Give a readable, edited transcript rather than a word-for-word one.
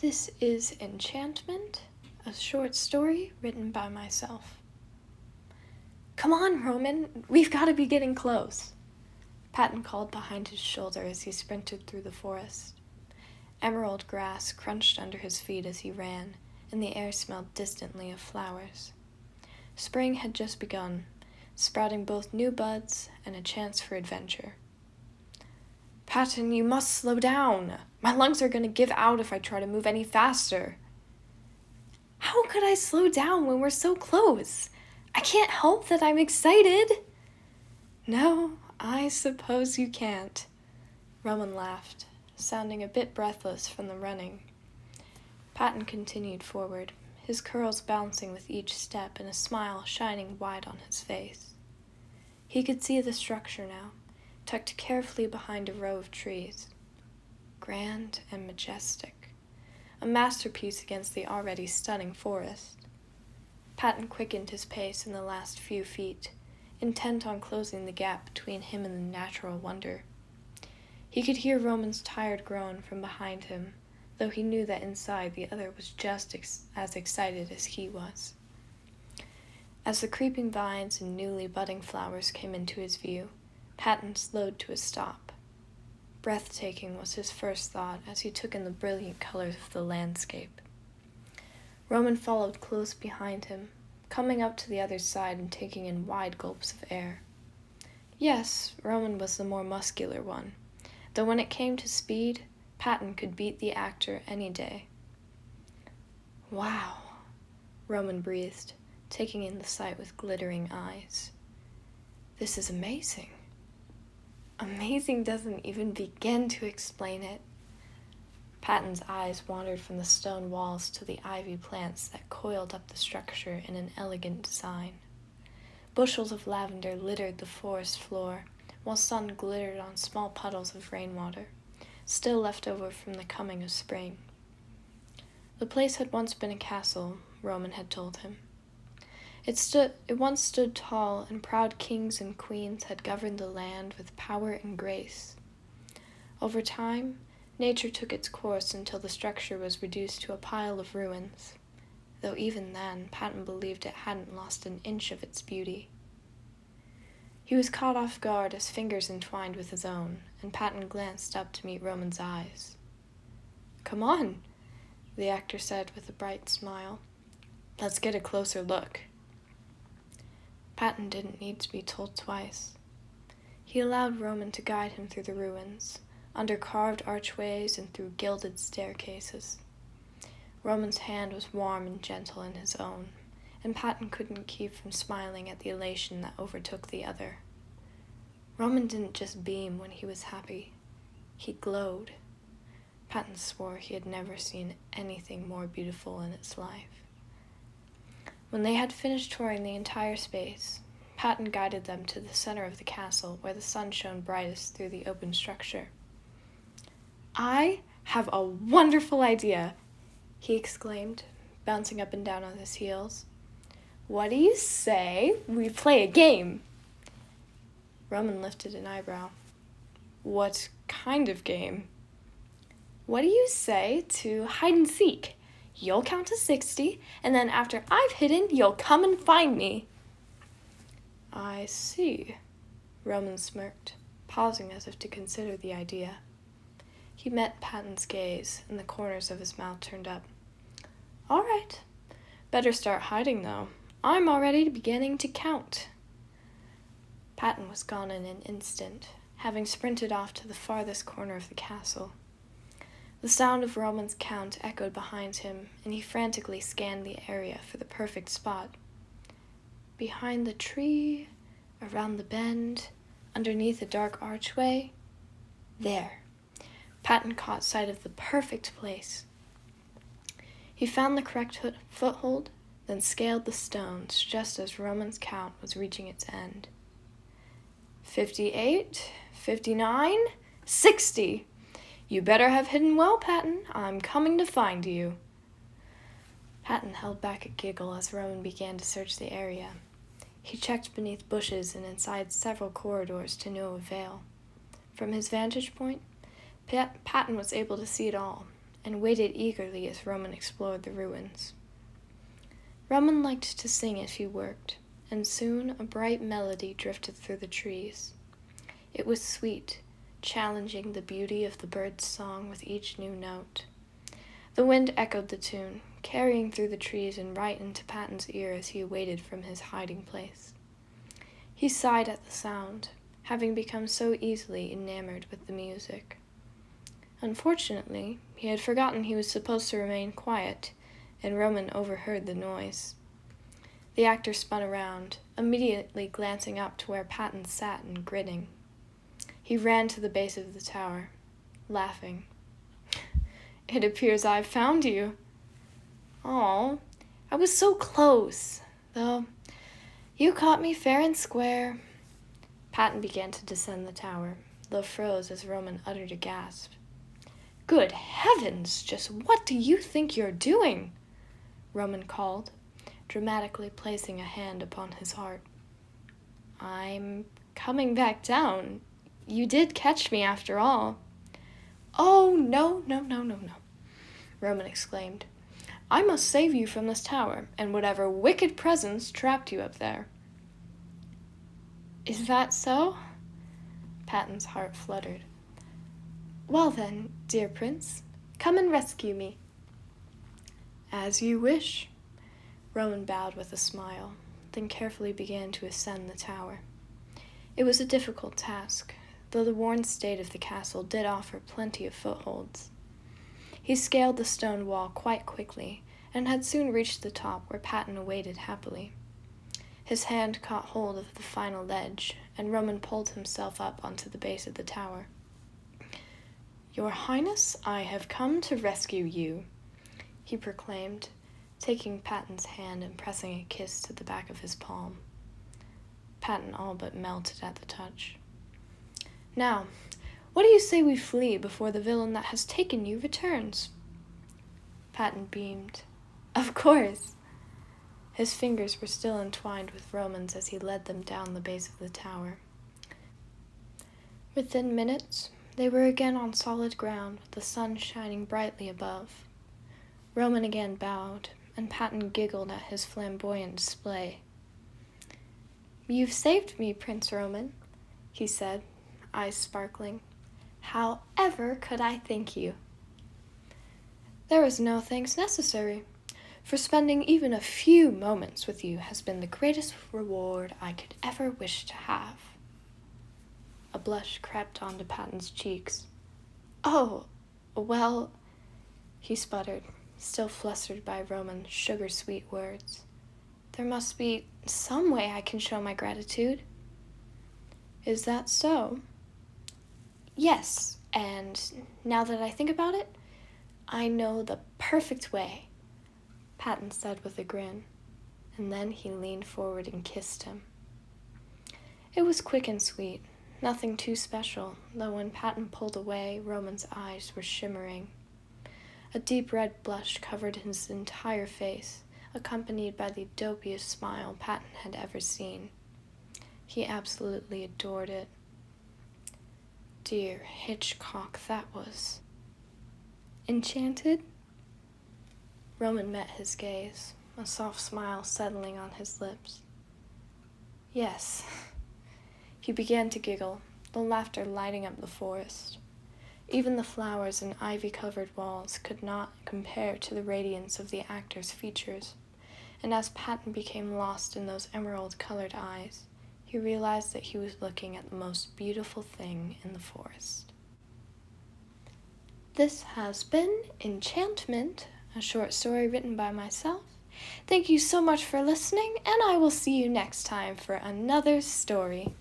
This is Enchantment, a short story written by myself. Come on, Roman, we've got to be getting close, Patton called behind his shoulder as he sprinted through the forest. Emerald grass crunched under his feet as he ran, and the air smelled distantly of flowers. Spring had just begun, sprouting both new buds and a chance for adventure. Patton, you must slow down. My lungs are going to give out if I try to move any faster. How could I slow down when we're so close? I can't help that I'm excited. No, I suppose you can't. Roman laughed, sounding a bit breathless from the running. Patton continued forward, his curls bouncing with each step and a smile shining wide on his face. He could see the structure now, tucked carefully behind a row of trees. Grand and majestic, a masterpiece against the already stunning forest. Patton quickened his pace in the last few feet, intent on closing the gap between him and the natural wonder. He could hear Roman's tired groan from behind him, though he knew that inside the other was just as excited as he was. As the creeping vines and newly budding flowers came into his view, Patton slowed to a stop. Breathtaking was his first thought as he took in the brilliant colors of the landscape. Roman followed close behind him, coming up to the other side and taking in wide gulps of air. Yes, Roman was the more muscular one, though when it came to speed, Patton could beat the actor any day. Wow, Roman breathed, taking in the sight with glittering eyes. This is amazing. Amazing doesn't even begin to explain it. Patton's eyes wandered from the stone walls to the ivy plants that coiled up the structure in an elegant design. Bushels of lavender littered the forest floor, while sun glittered on small puddles of rainwater, still left over from the coming of spring. The place had once been a castle, Roman had told him. It once stood tall, and proud kings and queens had governed the land with power and grace. Over time, nature took its course until the structure was reduced to a pile of ruins, though even then, Patton believed it hadn't lost an inch of its beauty. He was caught off guard as fingers entwined with his own, and Patton glanced up to meet Roman's eyes. Come on, the actor said with a bright smile. Let's get a closer look. Patton didn't need to be told twice. He allowed Roman to guide him through the ruins, under carved archways and through gilded staircases. Roman's hand was warm and gentle in his own, and Patton couldn't keep from smiling at the elation that overtook the other. Roman didn't just beam when he was happy. He glowed. Patton swore he had never seen anything more beautiful in its life. When they had finished touring the entire space, Patton guided them to the center of the castle where the sun shone brightest through the open structure. I have a wonderful idea, he exclaimed, bouncing up and down on his heels. What do you say we play a game? Roman lifted an eyebrow. What kind of game? What do you say to hide and seek? You'll count to 60, and then after I've hidden, you'll come and find me. I see, Roman smirked, pausing as if to consider the idea. He met Patton's gaze, and the corners of his mouth turned up. All right. Better start hiding, though. I'm already beginning to count. Patton was gone in an instant, having sprinted off to the farthest corner of the castle. The sound of Roman's count echoed behind him, and he frantically scanned the area for the perfect spot. Behind the tree, around the bend, underneath a dark archway. There. Patton caught sight of the perfect place. He found the correct foothold, then scaled the stones just as Roman's count was reaching its end. 58, 59, 60. You better have hidden well, Patton. I'm coming to find you. Patton held back a giggle as Roman began to search the area. He checked beneath bushes and inside several corridors to no avail. From his vantage point, Patton was able to see it all, and waited eagerly as Roman explored the ruins. Roman liked to sing as he worked, and soon a bright melody drifted through the trees. It was sweet, challenging the beauty of the bird's song with each new note. The wind echoed the tune, carrying through the trees and right into Patton's ear as he awaited from his hiding place. He sighed at the sound, having become so easily enamored with the music. Unfortunately, he had forgotten he was supposed to remain quiet, and Roman overheard the noise. The actor spun around, immediately glancing up to where Patton sat and grinning. He ran to the base of the tower, laughing. "It appears I've found you." "Oh, I was so close, though you caught me fair and square." Patton began to descend the tower, though froze as Roman uttered a gasp. "Good heavens, just what do you think you're doing?" Roman called, dramatically placing a hand upon his heart. "I'm coming back down. You did catch me after all." "Oh, no, Roman exclaimed. "I must save you from this tower, and whatever wicked presence trapped you up there." "Is that so?" Patton's heart fluttered. "Well then, dear prince, come and rescue me." "As you wish." Roman bowed with a smile, then carefully began to ascend the tower. It was a difficult task, though the worn state of the castle did offer plenty of footholds. He scaled the stone wall quite quickly, and had soon reached the top where Patton awaited happily. His hand caught hold of the final ledge, and Roman pulled himself up onto the base of the tower. "Your Highness, I have come to rescue you," he proclaimed, taking Patton's hand and pressing a kiss to the back of his palm. Patton all but melted at the touch. "Now, what do you say we flee before the villain that has taken you returns?" Patton beamed. "Of course." His fingers were still entwined with Roman's as he led them down the base of the tower. Within minutes, they were again on solid ground, with the sun shining brightly above. Roman again bowed, and Patton giggled at his flamboyant display. "You've saved me, Prince Roman," he said, eyes sparkling. "How ever could I thank you?" "There is no thanks necessary, for spending even a few moments with you has been the greatest reward I could ever wish to have." A blush crept onto Patton's cheeks. "Oh, well," he sputtered, still flustered by Roman's sugar-sweet words. "There must be some way I can show my gratitude." "Is that so?" "Yes, and now that I think about it, I know the perfect way," Patton said with a grin, and then he leaned forward and kissed him. It was quick and sweet, nothing too special, though when Patton pulled away, Roman's eyes were shimmering. A deep red blush covered his entire face, accompanied by the dopiest smile Patton had ever seen. He absolutely adored it. Dear Hitchcock, that was. "Enchanted?" Roman met his gaze, a soft smile settling on his lips. "Yes." He began to giggle, the laughter lighting up the forest. Even the flowers and ivy-covered walls could not compare to the radiance of the actor's features, and as Patton became lost in those emerald-colored eyes, he realized that he was looking at the most beautiful thing in the forest. This has been Enchantment, a short story written by myself. Thank you so much for listening, and I will see you next time for another story.